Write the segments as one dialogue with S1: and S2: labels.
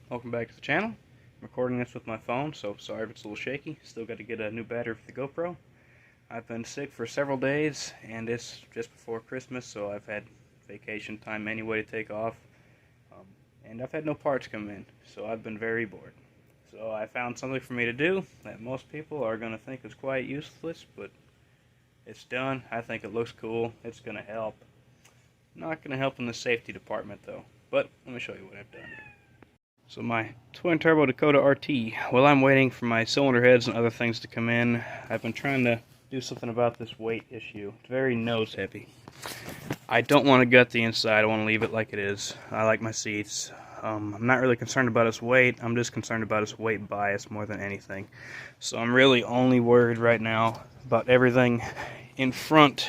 S1: Welcome back to the channel. I'm recording this with my phone, so sorry if it's a little shaky. Still got to get a new battery for the GoPro. I've been sick for several days, and it's just before Christmas, so I've had vacation time anyway to take off. And I've had no parts come in, so I've been very bored. So I found something for me to do that most people are going to think is quite useless, but it's done. I think it looks cool. It's going to help. Not going to help in the safety department, though. But let me show you what I've done. So my twin turbo Dakota RT, while I'm waiting for my cylinder heads and other things to come in, I've been trying to do something about this weight issue. It's very nose heavy. I don't want to gut the inside. I want to leave it like it is. I like my seats. I'm not really concerned about its weight. I'm just concerned about its weight bias more than anything. So I'm really only worried right now about everything in front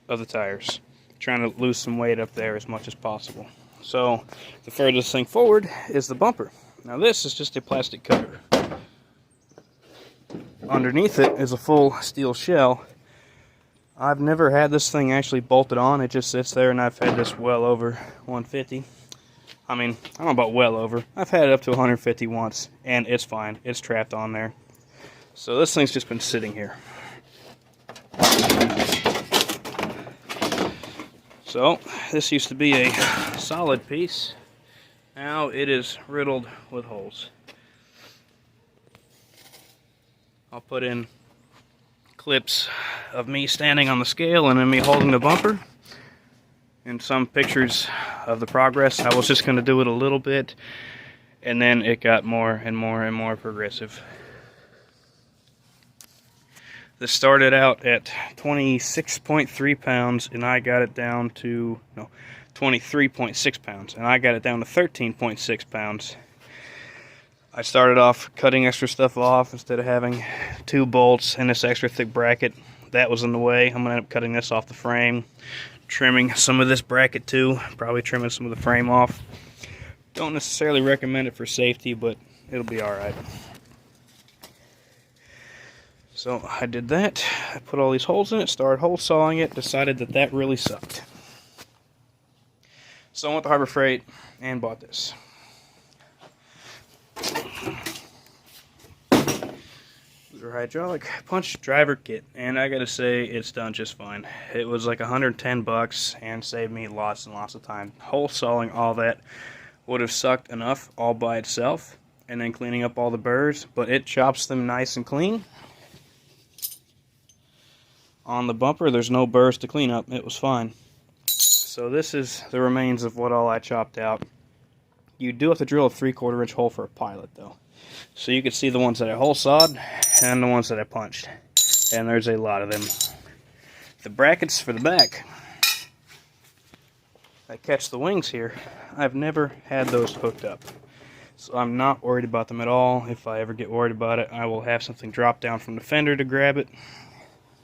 S1: of the tires. Trying to lose some weight up there as much as possible. So the furthest thing forward is the bumper. Now this is just a plastic cover. Underneath it is a full steel shell. I've never had this thing actually bolted on. It just sits there, and I've had this well over 150. I mean, I don't know about well over. I've had it up to 150 once, and it's fine. It's trapped on there. So this thing's just been sitting here. So this used to be a solid piece. Now it is riddled with holes. I'll put in clips of me standing on the scale and then me holding the bumper. And some pictures of the progress. I was just going to do it a little bit, and then it got more and more and more progressive. This started out at 26.3 pounds, and I got it down to 23.6 pounds, and I got it down to 13.6 pounds. I started off cutting extra stuff off instead of having 2 bolts and this extra thick bracket. That was in the way. I'm going to end up cutting this off the frame, trimming some of this bracket too, probably trimming some of the frame off. Don't necessarily recommend it for safety, but it'll be alright. So I did that. I put all these holes in it, started hole sawing it, decided that that really sucked. So I went to Harbor Freight and bought this. Hydraulic punch driver kit, and I gotta say it's done just fine. It was like $110 and saved me lots and lots of time. Hole sawing all that would have sucked enough all by itself, and then cleaning up all the burrs, but it chops them nice and clean. On the bumper there's no burrs to clean up. It was fine. So this is the remains of what all I chopped out. You do have to drill a 3/4 inch hole for a pilot though. So you can see the ones that I hole sawed and the ones that I punched. And there's a lot of them. The brackets for the back that catch the wings here, I've never had those hooked up. So I'm not worried about them at all. If I ever get worried about it, I will have something drop down from the fender to grab it.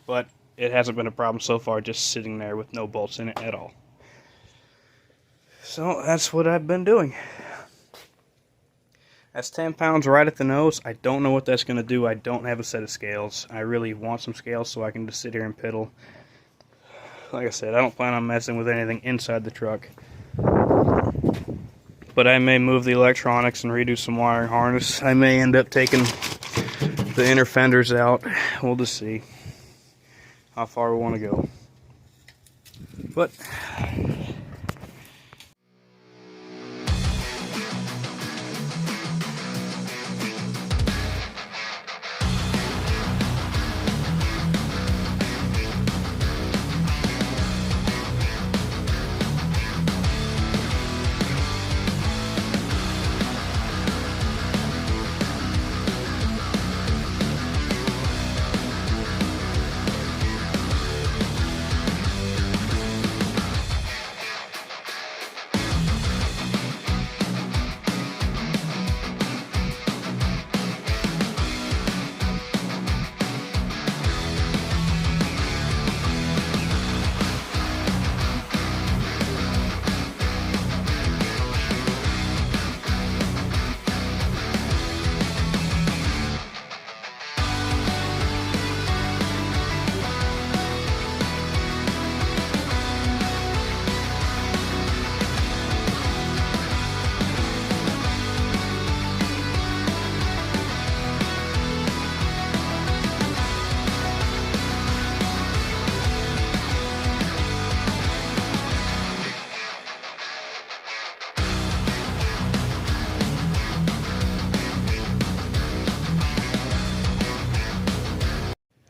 S1: But it hasn't been a problem so far, just sitting there with no bolts in it at all. So that's what I've been doing. That's 10 pounds right at the nose. I don't know what that's going to do. I don't have a set of scales. I really want some scales so I can just sit here and piddle. Like I said, I don't plan on messing with anything inside the truck. But I may move the electronics and redo some wiring harness. I may end up taking the inner fenders out. We'll just see how far we want to go. But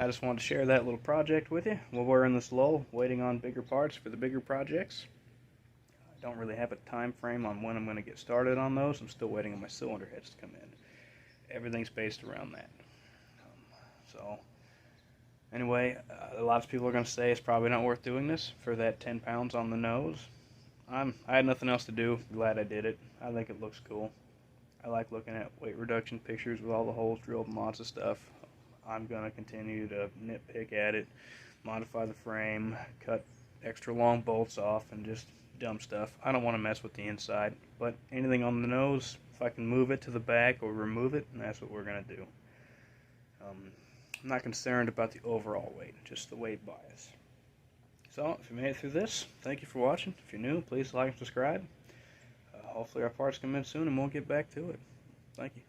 S1: I just wanted to share that little project with you while we're in this lull, waiting on bigger parts for the bigger projects. I don't really have a time frame on when I'm going to get started on those. I'm still waiting on my cylinder heads to come in. Everything's based around that. So anyway, a lot of people are going to say it's probably not worth doing this for that 10 pounds on the nose. I had nothing else to do. Glad I did it. I think it looks cool. I like looking at weight reduction pictures with all the holes drilled and lots of stuff. I'm going to continue to nitpick at it, modify the frame, cut extra long bolts off, and just dumb stuff. I don't want to mess with the inside, but anything on the nose, if I can move it to the back or remove it, that's what we're going to do. I'm not concerned about the overall weight, just the weight bias. So, if you made it through this, thank you for watching. If you're new, please like and subscribe. Hopefully our parts come in soon and we'll get back to it. Thank you.